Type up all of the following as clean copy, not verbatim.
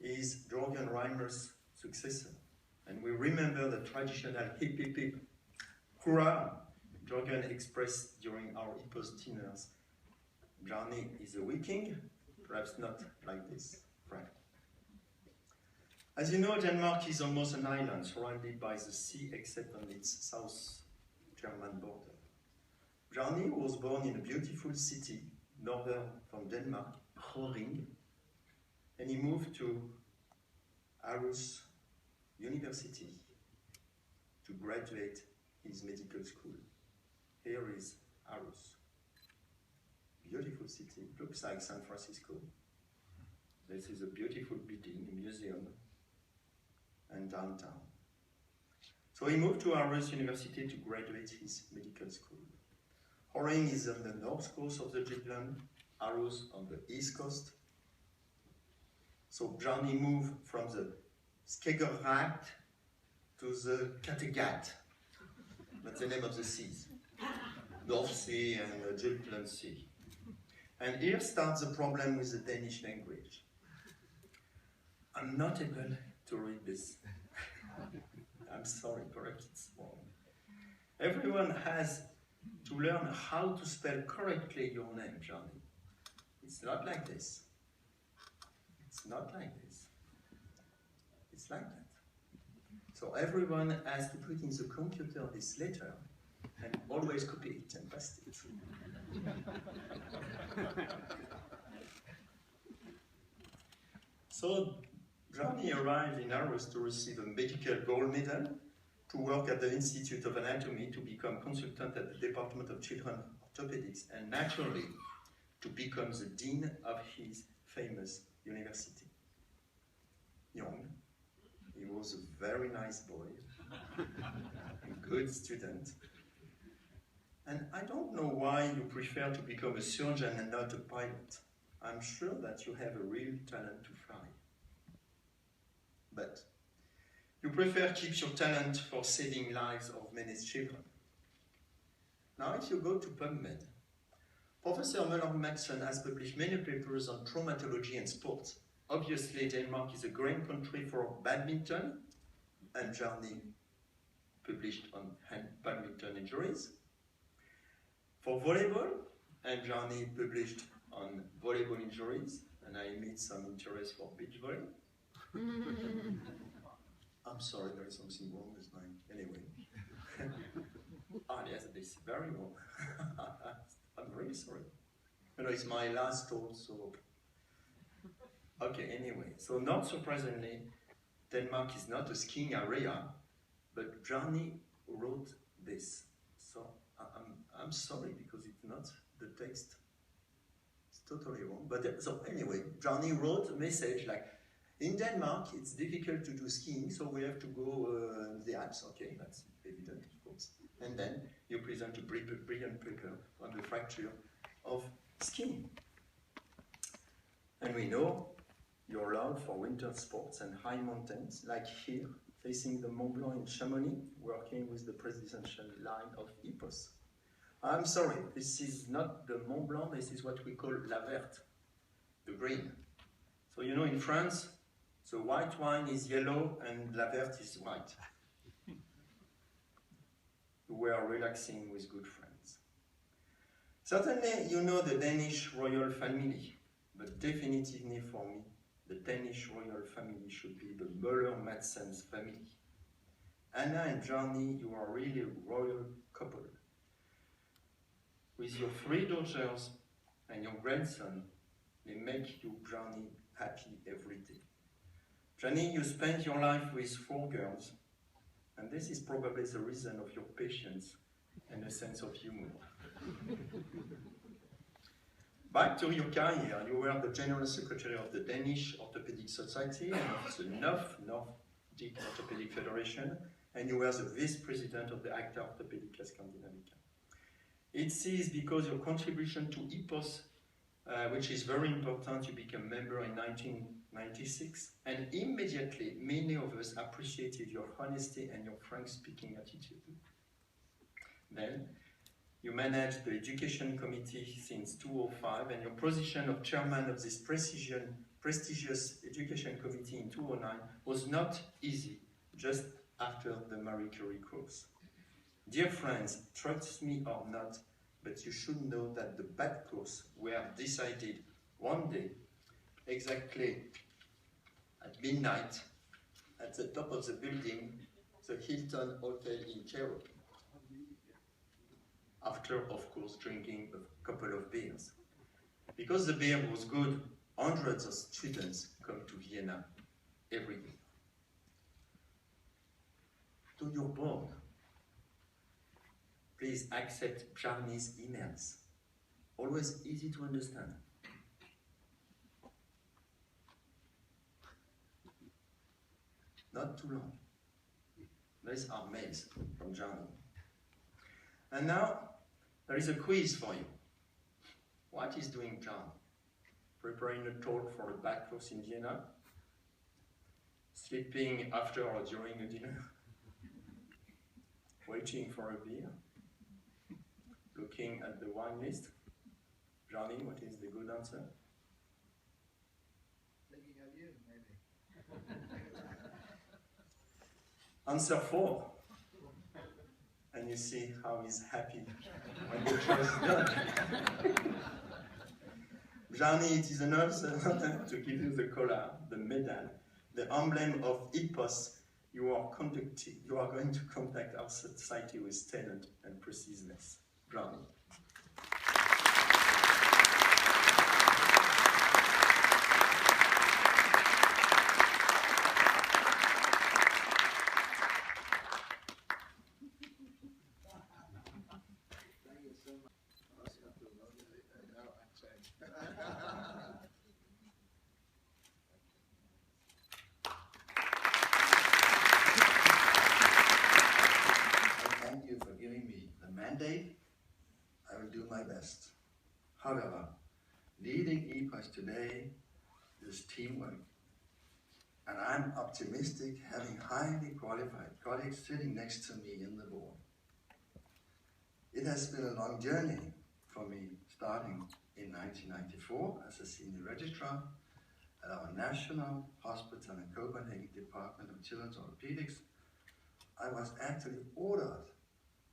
is Jürgen Reimer's successor. And we remember the traditional hip hip hip hurrah Jürgen expressed during our EPOS dinners. Bjarne is a Viking, perhaps not like this, right? As you know, Denmark is almost an island surrounded by the sea except on its south German border. Bjarne was born in a beautiful city, northern from Denmark, Groningen, and he moved to Aarhus University to graduate his medical school. Here is Aarhus. Beautiful city, looks like San Francisco. This is a beautiful building, a museum, and downtown. So he moved to Aarhus University to graduate his medical school. Groningen is on the north coast of the Jutland, Aarhus on the east coast. So Bjarne moved from the Skagerrak to the Kattegat. That's the name of the seas. North Sea and the Jutland Sea. And here starts the problem with the Danish language. I'm not able to read this. I'm sorry, correct, it's wrong. Everyone has to learn how to spell correctly your name, Bjarne. It's not like this. It's not like this. It's like that. So everyone has to put in the computer this letter and always copy it and paste it. So Bjarne arrived in Aarhus to receive a medical gold medal, to work at the Institute of Anatomy, to become consultant at the Department of Children Orthopedics, and naturally to become the dean of his famous university. Young, he was a very nice boy, a good student. And I don't know why you prefer to become a surgeon and not a pilot. I'm sure that you have a real talent to fly. But you prefer to keep your talent for saving lives of many children. Now, if you go to PubMed, Professor Møller-Madsen has published many papers on traumatology and sports. Obviously, Denmark is a great country for badminton, and Bjarne published on badminton injuries. For volleyball, and Bjarne published on volleyball injuries, and I meet some interest for beach volley. I'm sorry, there is something wrong with mine. Anyway. Yes, this is very wrong. I'm really sorry. You know, it's my last talk, so... Okay, anyway. So not surprisingly, Denmark is not a skiing area, but Bjarne wrote this. So I'm sorry, because it's not the text. It's totally wrong. But so anyway, Bjarne wrote a message like, in Denmark, it's difficult to do skiing, so we have to go in the Alps. Okay, that's evident, of course. And then you present a brilliant paper on the fracture of skiing. And we know your love for winter sports and high mountains, like here, facing the Mont Blanc in Chamonix, working with the presidential line of EPOS. I'm sorry, this is not the Mont Blanc, this is what we call la verte, the green. So you know, in France, the white wine is yellow and la verte is white. We are relaxing with good friends. Certainly, you know the Danish royal family, but definitively for me, the Danish royal family should be the Møller-Madsen's family. Anna and Bjarne, you are really a royal couple. With your 3 daughters and your grandson, they make you, Bjarne, happy every day. Bjarne, you spent your life with 4 girls, and this is probably the reason of your patience and a sense of humor. Back to your career, you were the General Secretary of the Danish Orthopedic Society and of the Nordic Orthopedic Federation, and you were the Vice President of the ACTA Orthopedic Lascombes. It is because your contribution to EPOS, which is very important, you became a member in 1996, and immediately many of us appreciated your honesty and your frank speaking attitude. Then, You manage the education committee since 2005, and your position of chairman of this prestigious education committee in 2009 was not easy, just after the Marie Curie course. Dear friends, trust me or not, but you should know that the bad course were decided one day, exactly at midnight, at the top of the building, the Hilton Hotel in Cairo. After, of course, drinking a couple of beers. Because the beer was good, hundreds of students come to Vienna every day. To your board, please accept Bjarne's emails. Always easy to understand. Not too long. These are mails from Bjarne. And now, there is a quiz for you. What is doing Bjarne? Preparing a talk for a bad course in Vienna? Sleeping after or during a dinner? Waiting for a beer? Looking at the wine list? Bjarne, what is the good answer? Thinking of you, maybe. Answer 4. And you see how he's happy when the choice is done. Bjarne, it is an honor to give you the collar, the medal, the emblem of EPOS. You are going to contact our society with talent and preciseness. Bjarne. Thank you for giving me the mandate. I will do my best. However, leading EPOS today is teamwork. And I'm optimistic having highly qualified colleagues sitting next to me in the board. It has been a long journey for me, starting in 1994 as a senior registrar at our National Hospital in Copenhagen Department of Children's Orthopedics. I was actually ordered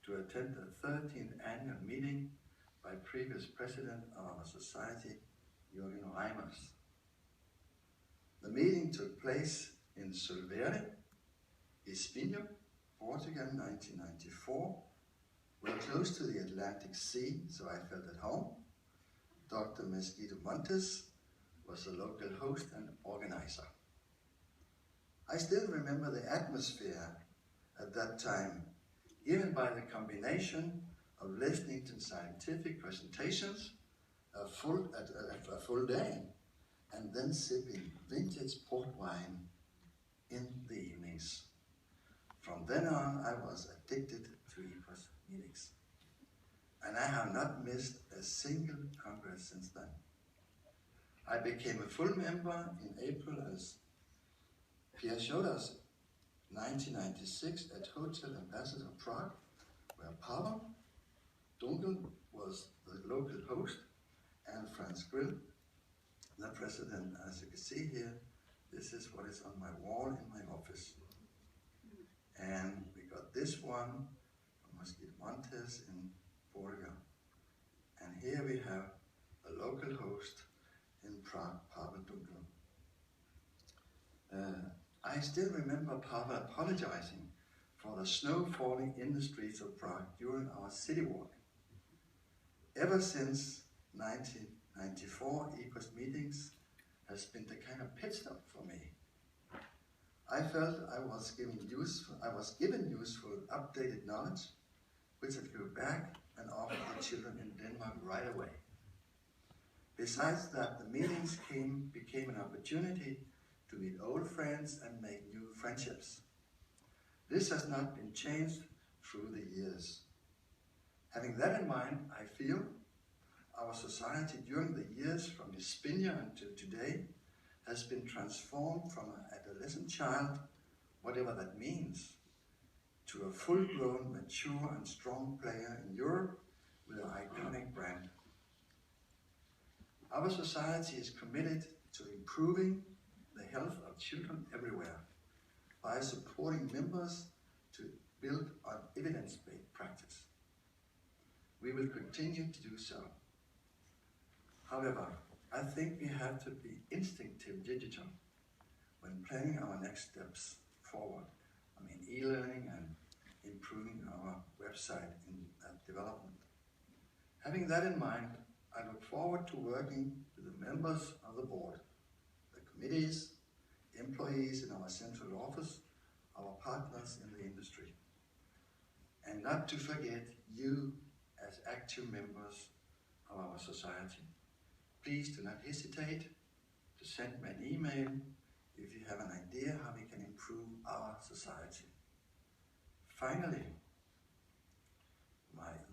to attend the 13th annual meeting by previous president of our society, Jürgen Reimers. The meeting took place in Solvere, Espinho, Portugal, 1994. We're close to the Atlantic Sea, so I felt at home. Dr. Mesquita Montes was the local host and organizer. I still remember the atmosphere at that time, given by the combination of listening to scientific presentations, a full day, and then sipping vintage port wine in the evenings. From then on, I was addicted to EPOS meetings. And I have not missed a single congress since then. I became a full member in April, as Pierre showed us, 1996 at Hotel Ambassador Prague, where Pavel Dunkel was the local host, and Franz Grill, the president. As you can see here, this is what is on my wall in my office. And we got this one from Mesquita Montes in Portugal. And here we have a local host in Prague, Pavel Dunkel. I still remember Pavel apologizing for the snow falling in the streets of Prague during our city walk. Ever since 1994, EPOS meetings has been the kind of pit stop for me. I felt I was given useful, updated knowledge, which I could go back and offer the children in Denmark right away. Besides that, the meetings became an opportunity to meet old friends and make new friendships. This has not been changed through the years. Having that in mind, I feel our society during the years from Espinho until today has been transformed from an adolescent child, whatever that means, to a full-grown, mature and strong player in Europe with an iconic brand. Our society is committed to improving the health of children everywhere by supporting members to build on evidence-based practice. We will continue to do so. However, I think we have to be instinctive digital when planning our next steps forward. I mean, e-learning and improving our website in development. Having that in mind, I look forward to working with the members of the board, the committees, employees in our central office, our partners in the industry. And not to forget you as active members of our society. Please do not hesitate to send me an email if you have an idea how we can improve our society. Finally,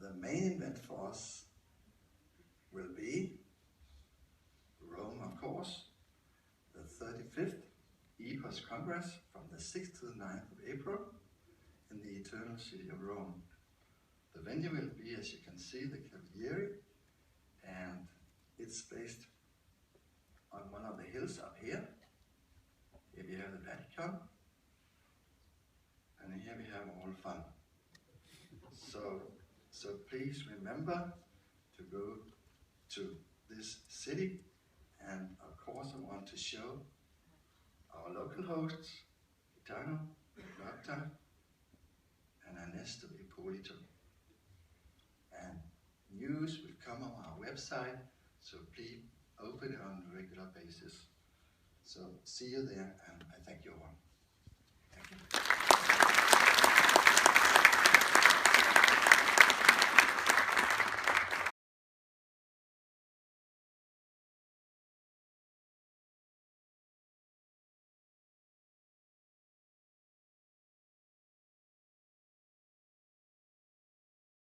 the main event for us will be Rome, of course, the 35th EPOS Congress from the 6th to the 9th of April in the eternal city of Rome. The venue will be, as you can see, the Cavalieri, and it's based on one of the hills up here. Here we have the Vatican, and here we have all fun. So please remember to go to this city, and of course I want to show our local hosts, Itano, Lotta, and Ernesto Ippolito. And news will come on our website, so please open it on a regular basis. So see you there, and I thank you all. Thank you.